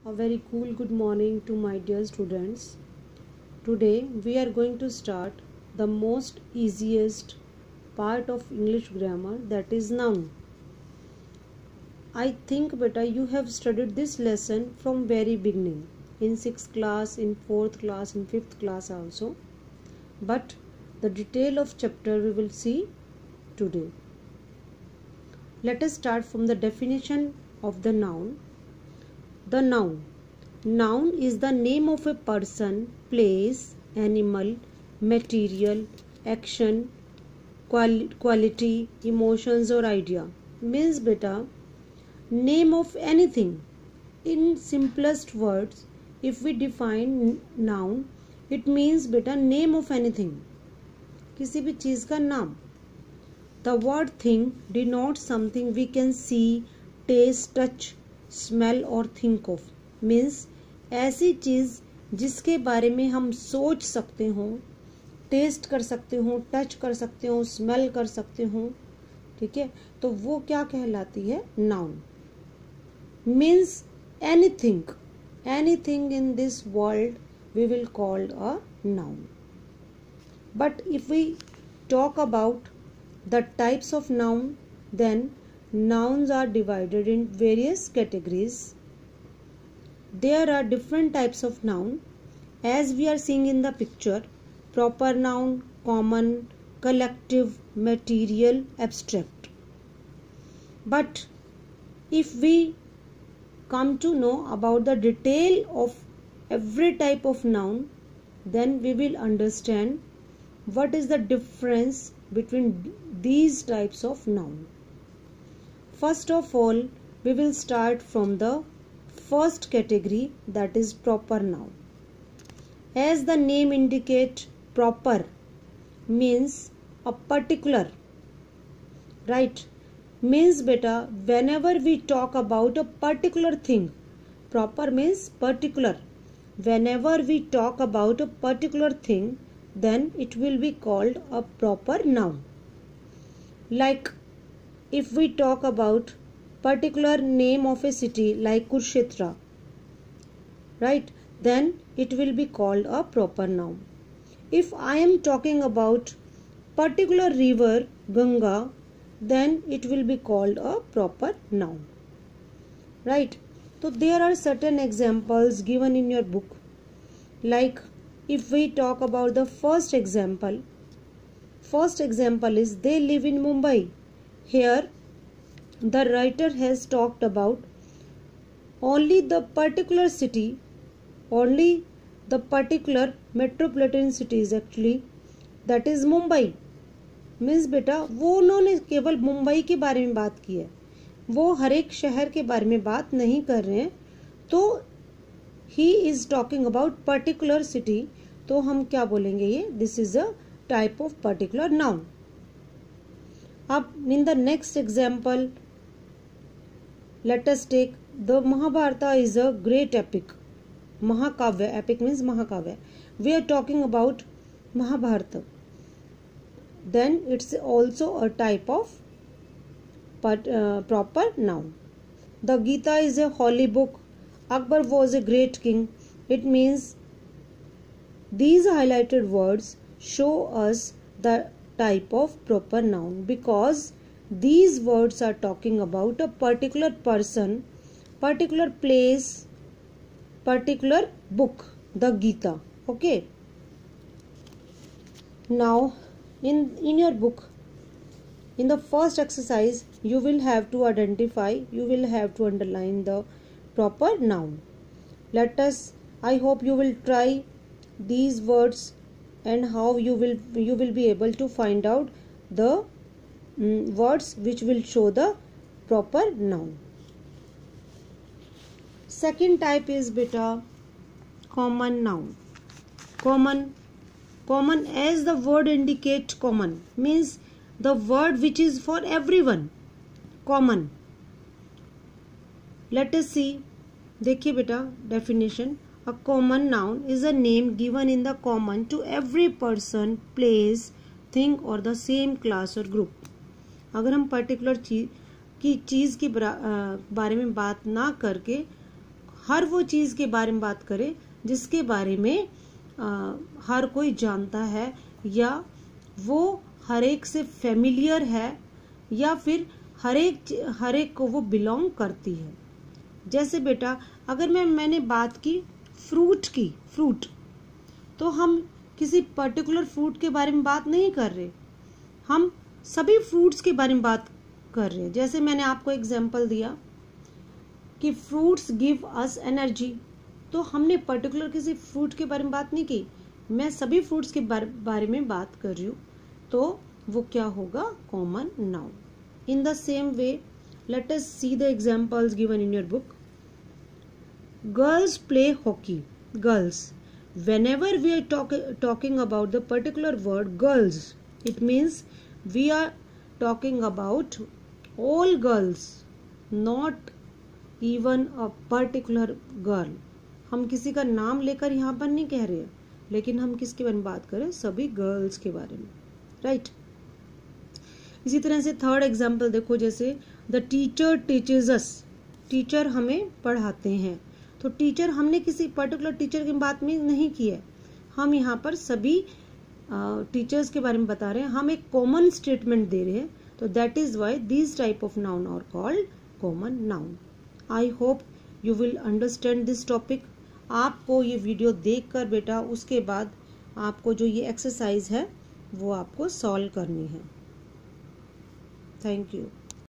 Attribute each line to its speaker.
Speaker 1: A very cool good morning to my dear students. Today we are going to start the most easiest part of English grammar, that is noun. I think beta you have studied this lesson from very beginning in 6th class, in 4th class, in 5th class also. But the detail of chapter we will see today. Let us start from the definition of the noun. The noun. Noun is the name of a person, place, animal, material, action, quality, emotions or idea. Means beta, name of anything. In simplest words, if we define noun, it means beta name of anything. किसी भी चीज़ का नाम. The word thing denotes something we can see, taste, touch, smell or think of. Means ऐसी चीज़ जिसके बारे में हम सोच सकते हो, टेस्ट कर सकते हो, टच कर सकते हो, स्मेल कर सकते हो, ठीक है, तो वो क्या कहलाती है? Noun. Means anything in this world we will call a noun. But if we talk about the types of noun, then nouns are divided in various categories. There are different types of noun as we are seeing in the picture: proper noun, common, collective, material, abstract. But if we come to know about the detail of every type of noun, then we will understand what is the difference between these types of noun. First of all, we will start from the first category, that is proper noun. As the name indicates, proper means a particular, right? Means beta, whenever we talk about a particular thing, proper means particular. Whenever we talk about a particular thing, then it will be called a proper noun. Like if we talk about particular name of a city like Kurukshetra, right, then it will be called a proper noun. If I am talking about particular river Ganga, then it will be called a proper noun, right? So there are certain examples given in your book. Like if we talk about the first example is they live in Mumbai. Here the writer has talked about only the particular city, only the particular metropolitan cities actually, that is Mumbai. Means बेटा वो उन्होंने केवल मुंबई के बारे में बात की है, वो हर एक शहर के बारे में बात नहीं कर रहे हैं. तो he is talking about particular city, तो हम क्या बोलेंगे? ये this is a type of particular noun. अब in the next example, let us take the Mahabharata is a great epic. Mahakavya, epic means mahakavya. We are talking about Mahabharata. Then it's also a type of proper noun. The Gita is a holy book. Akbar was a great king. It means these highlighted words show us the type of proper noun because these words are talking about a particular person, particular place, particular book, the Gita. Okay. Now in your book, in the first exercise, you will have to identify, you will have to underline the proper noun. I hope you will try these words and how you will be able to find out the words which will show the proper noun. Second type is beta common noun. Common as the word indicates, common means the word which is for everyone. Common. Let us see. देखिए बेटा definition. A common noun is a name given in the common to every person, place, thing or the same class or group. अगर हम particular चीज़ की बारे में बात ना करके हर वो चीज़ के बारे में बात करें जिसके बारे में हर कोई जानता है, या वो हर एक से फेमिलियर है, या फिर हर एक को वो बिलोंग करती है। जैसे बेटा अगर मैंने बात की फ्रूट, तो हम किसी पर्टिकुलर फ्रूट के बारे में बात नहीं कर रहे, हम सभी फ्रूट्स के बारे में बात कर रहे हैं। जैसे मैंने आपको एग्जांपल दिया कि फ्रूट्स गिव अस एनर्जी, तो हमने पर्टिकुलर किसी फ्रूट के बारे में बात नहीं की, मैं सभी फ्रूट्स के बारे में बात कर रही हूँ, तो वो क्या होगा, common noun. In the same way let us see the examples given in your book. Girls play hockey, girls, whenever we are talking about the particular word girls, it means we are talking about all girls, not even a particular girl. हम किसी का नाम लेकर यहाँ पर नहीं कह रहे हैं, लेकिन हम किसके बारे में बात करें, सभी गर्ल्स के बारे में, राइट। इसी तरह से थर्ड एग्जाम्पल देखो, जैसे the teacher teaches us, teacher हमें पढ़ाते हैं, तो टीचर हमने किसी पर्टिकुलर टीचर की बात में नहीं की है, हम यहाँ पर सभी टीचर्स के बारे में बता रहे हैं, हम एक कॉमन स्टेटमेंट दे रहे हैं, तो that is why this type of noun are called common noun. I hope you will understand this topic. आपको ये वीडियो देखकर बेटा उसके बाद आपको जो ये एक्सरसाइज है वो आपको सॉल्व करनी है। Thank you.